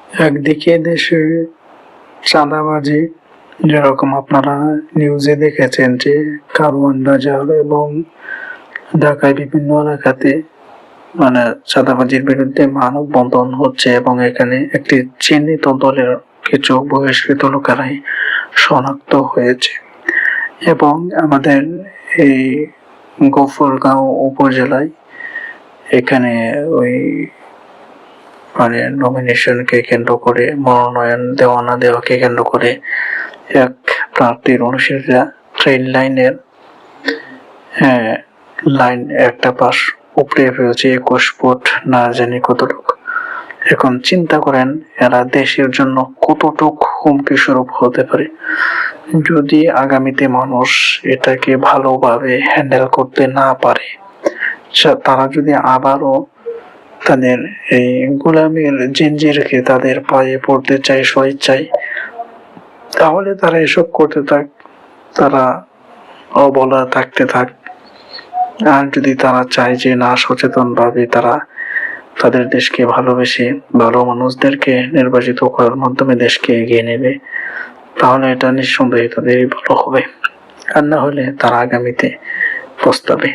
একদিকে দেশে চাঁদাবাজি, যেরকম আপনারা নিউজে দেখেছেন যে কারওয়ান বাজার এবং ঢাকায় বিভিন্ন এলাকাতে চাঁদাবাজির বিরুদ্ধে মানববন্ধন হচ্ছে এবং এখানে একটি চিহ্নিত দলের কিছু বহিষ্কৃত লোকেরাই শনাক্ত হয়েছে। এবং আমাদের এই গফরগাঁও উপজেলায় এখানে ওই নমিনেশনকে কেন্দ্র করে, মনোনয়ন দেওয়া না দেওয়াকে কেন্দ্র করে এক প্রার্থীর অনুসারীরা ট্রেন লাইনের লাইন একটা পাশ উপড়ে ফেলছে 21 ফুট, না জানি কতটুকু। এখন চিন্তা করেন এরা দেশের জন্য কতটুক হুমকি স্বরূপ হতে পারে। যদি আগামীতে মানুষ এটাকে ভালোভাবে হ্যান্ডেল করতে না পারে, তারা যদি আবারও তাদের এই গোলামীর জিঞ্জিরকে তাদের পায়ে পড়তে চায় স্বেচ্ছায়, তাহলে তারা এসব করতে থাক, তারা অবলা থাকতে থাক। আর যদি তারা চায় যে না, সচেতন ভাবে তারা তাদের দেশকে ভালোবেসে ভালো মানুষদেরকে নির্বাচিত করার মাধ্যমে দেশকে এগিয়ে নেবে, তাহলে এটা নিঃসন্দেহে তাদেরই ভালো হবে। আর না হলে তারা আগামীতে পস্তাবে।